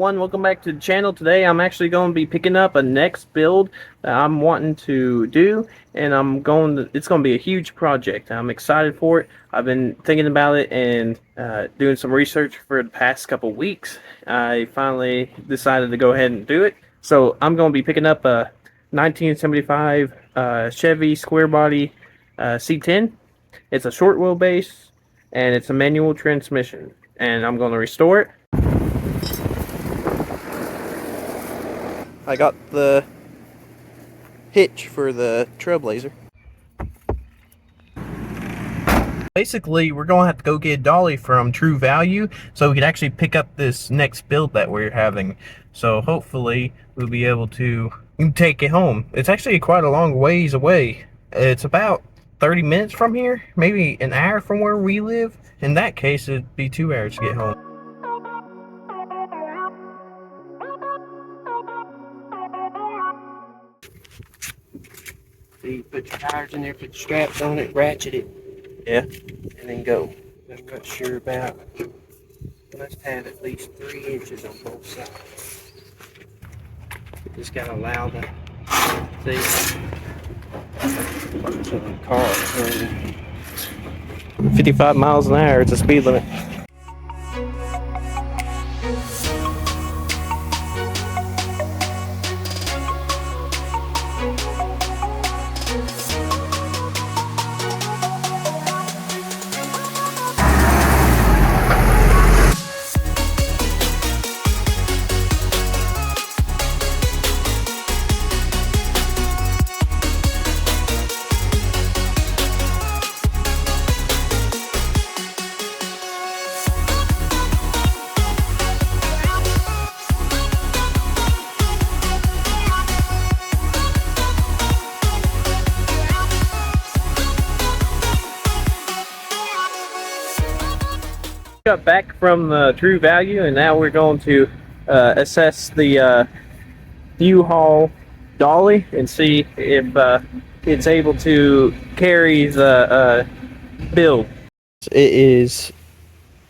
everyone, welcome back to the channel. Today I'm actually going to be picking up a next build that I'm wanting to do, and it's going to be a huge project. I'm excited for it. I've been thinking about it and doing some research for the past couple weeks. I finally decided to go ahead and do it. So I'm going to be picking up a 1975 Chevy square body C10. It's a short wheelbase and it's a manual transmission, and I'm going to restore it. I got the hitch for the Trailblazer. Basically, we're going to have to go get a dolly from True Value so we can actually pick up this next build that we're having. So hopefully we'll be able to take it home. It's actually quite a long ways away. It's about 30 minutes from here, maybe an hour from where we live. In that case, it'd be 2 hours to get home. So you put your tires in there, put the straps on it, ratchet it, Yeah. and then go. I'm not sure about, must have at least 3 inches on both sides. You just gotta allow the, see, so the car turning. 55 miles an hour, it's a speed limit. Got back from the True Value, and now we're going to assess the U-Haul dolly and see if it's able to carry the build. It is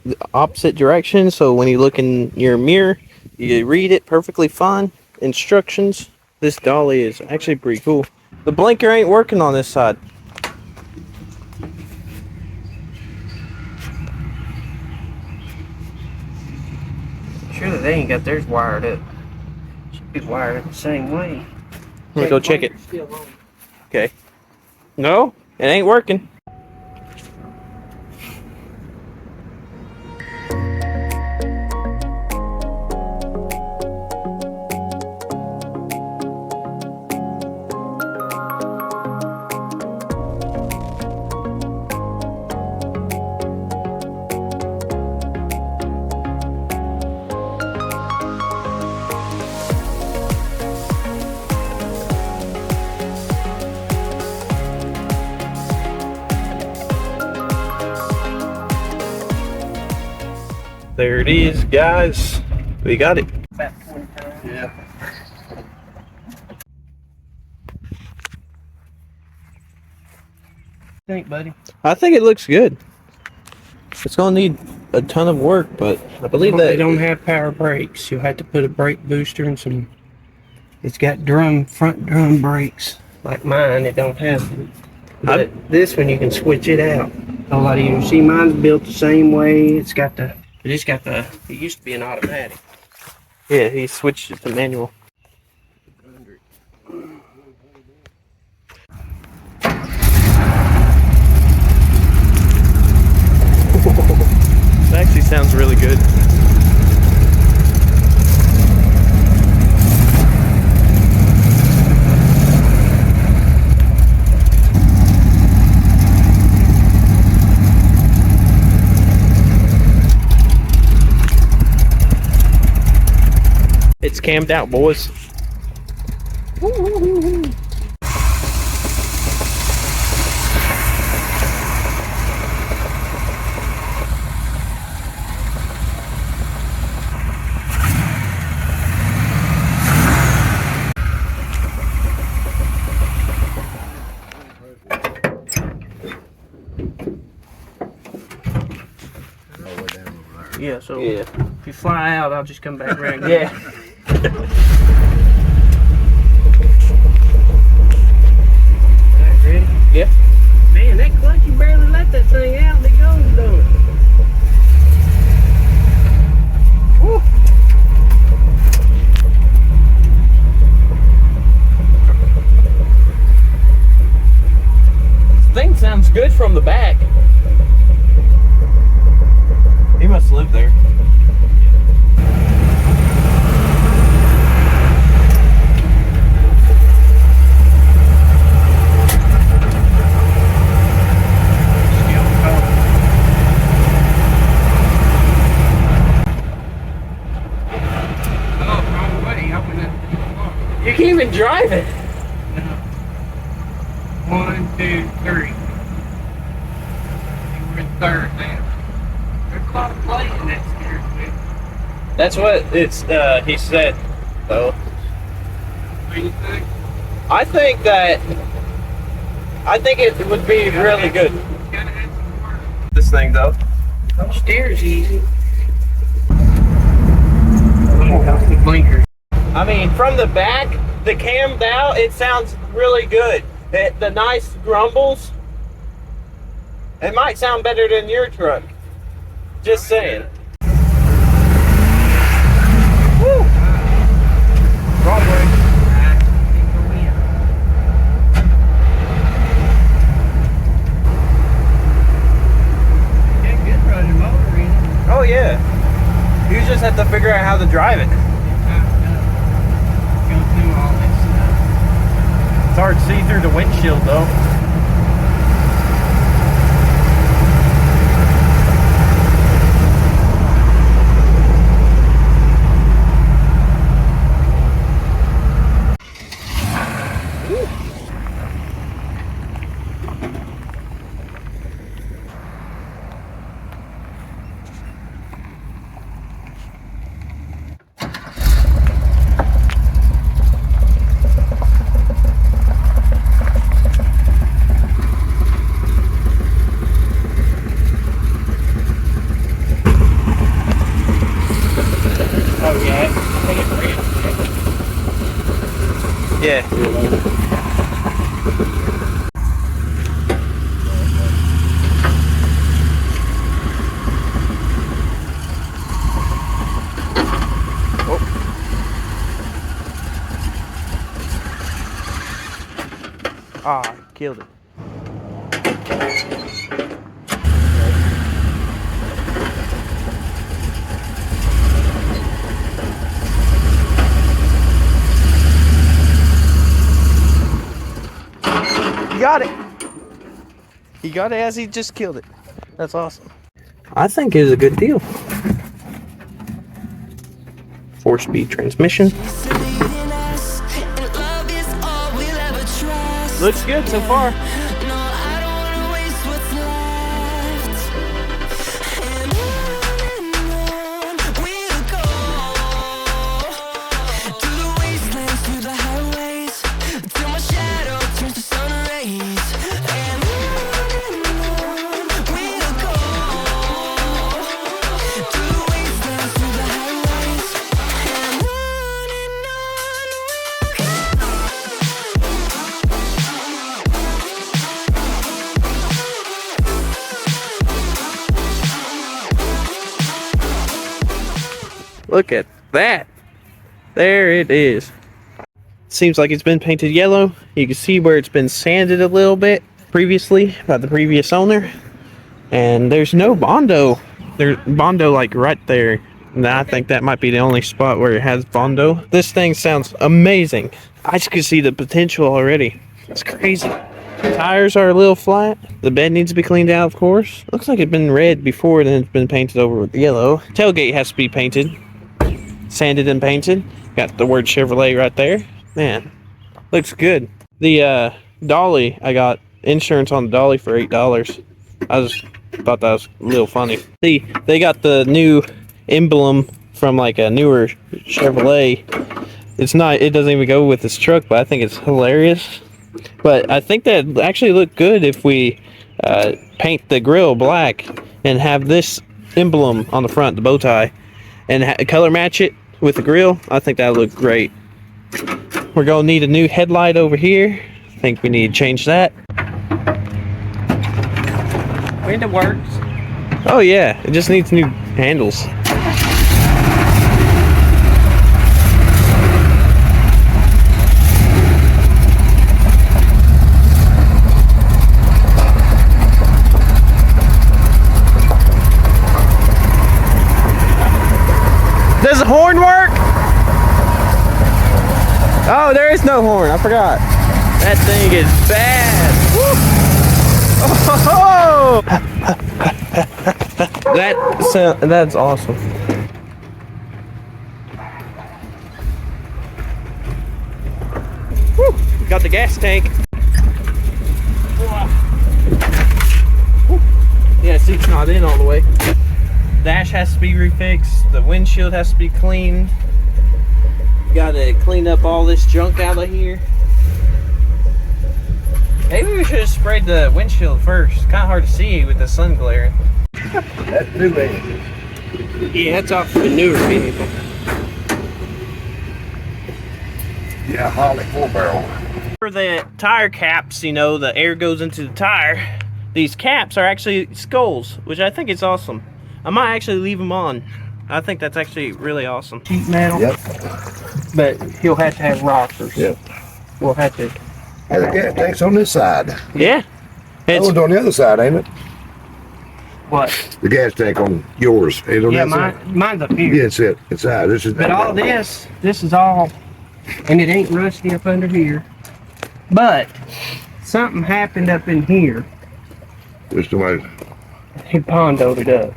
the opposite direction, so when you look in your mirror, you read it perfectly fine. Instructions. This dolly is actually pretty cool. The blinker ain't working on this side. Surely they ain't got theirs wired up. Should be wired up the same way. Let me go check it. Okay. No, it ain't working. There it is, guys. We got it. About 20 times. Yeah. Think, buddy. I think it looks good. It's gonna need a ton of work, but I believe that They don't have power brakes. You'll have to put a brake booster and some. It's got front drum brakes like mine. It don't have them. But this one you can switch it out. A lot of you see mine's built the same way. It's got the. It used to be an automatic. Yeah, he switched it to manual. It actually sounds really good. It's cammed out, boys. Yeah, so Yeah. you fly out, I'll just come back around. Yeah. Alright, ready? Yeah. Man, that clutch, you barely let that thing out and it goes, don't it? Woo. Thing sounds good from the back. He must live there. Oh, wrong way. I went in. You can't even drive it. No. 1, 2, 3. We're in third now. There's a lot of play in that steering wheel. That's what it's he said though. What do you think? I think it would be really good. Gotta add some work. This thing though. Steer's easy. The blinkers. I mean, from the back, the cammed out, it sounds really good. The nice grumbles. It might sound better than your truck. Just saying. Woo! Wrong way. Got good running motor in it. Oh yeah. You just have to figure out how to drive it. Go through all this stuff. It's hard to see through the windshield though. Oh yeah, I think it ran. Yeah. Ah, killed it. You got it. He got it as he just killed it. That's awesome. I think it was a good deal. 4-speed transmission. Looks good so far. Look at that. There it is. Seems like it's been painted yellow. You can see where it's been sanded a little bit previously by the previous owner. And there's no Bondo. There's Bondo like right there. And I think that might be the only spot where it has Bondo. This thing sounds amazing. I just can see the potential already. It's crazy. Tires are a little flat. The bed needs to be cleaned out, of course. Looks like it's been red before, then it's been painted over with yellow. Tailgate has to be painted. Sanded and painted. Got the word Chevrolet right there. Man, looks good. The dolly, I got insurance on the dolly for $8. I just thought that was a little funny. See, they got the new emblem from like a newer Chevrolet. It's not, it doesn't even go with this truck, but I think it's hilarious. But I think that actually look good if we paint the grill black and have this emblem on the front, the bow tie. and color match it with the grill, I think that'll look great. We're gonna need a new headlight over here. I think we need to change that. Window works. Oh yeah, it just needs new handles. Does the horn work? Oh, there is no horn. I forgot. That thing is bad. Oh! That's awesome. Woo! Got the gas tank. Yeah, seat's not in all the way. Dash has to be refixed. The windshield has to be cleaned. Got to clean up all this junk out of here. Maybe we should have sprayed the windshield first. It's kind of hard to see with the sun glaring. That's new vehicle. Yeah, that's off the newer vehicle. Yeah, Holly 4-barrel. For the tire caps, you know, the air goes into the tire. These caps are actually skulls, which I think is awesome. I might actually leave them on. I think that's actually really awesome. Sheet metal. Yep. But he'll have to have rockers. Yep. We'll have to. And the gas tank's on this side. Yeah. That one's on the other side, ain't it? What? The gas tank on yours. Ain't on Yeah, that side? mine's up here. Yeah, it's it. It's out. This is. But all this is all, and it ain't rusty up under here. But something happened up in here. Just the way. He pondoed it up.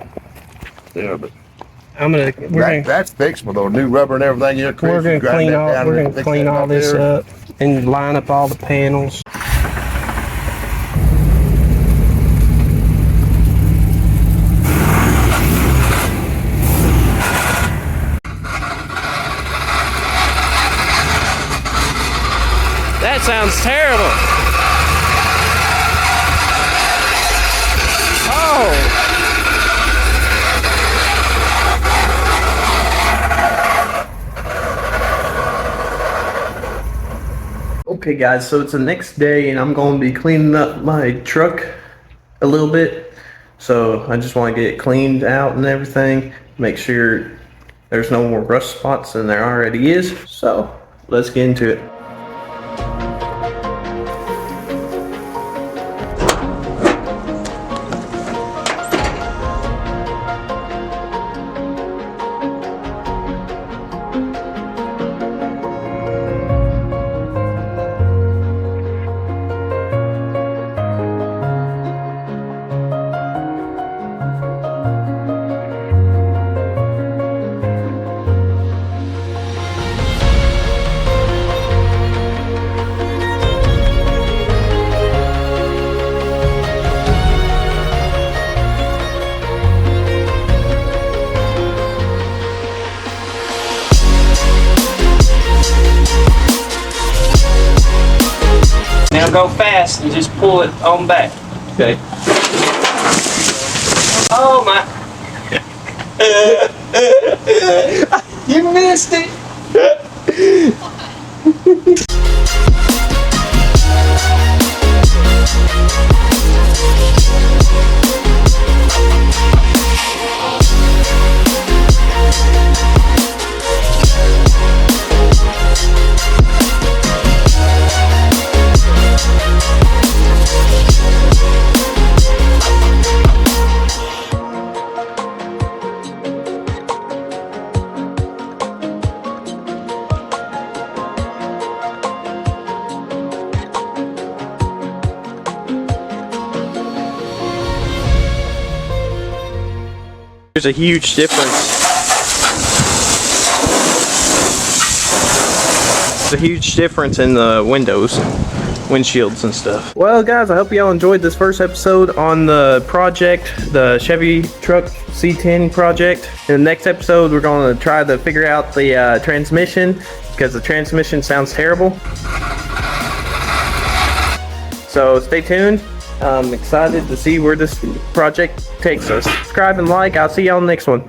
Yeah, but That's fixable though. New rubber and everything. You're we're gonna clean all this up and line up all the panels. That sounds terrible. Oh. Okay guys, so it's the next day and I'm going to be cleaning up my truck a little bit. So I just want to get it cleaned out and everything. Make sure there's no more rust spots than there already is. So let's get into it. Now go fast and just pull it on back. Okay. Oh my! You missed it. There's a huge difference. There's a huge difference in the windows, windshields and stuff. Well guys, I hope y'all enjoyed this first episode on the project, the Chevy truck C10 project. In the next episode, we're going to try to figure out the transmission, because the transmission sounds terrible. So stay tuned. I'm excited to see where this project takes us. Subscribe and like. I'll see y'all on the next one.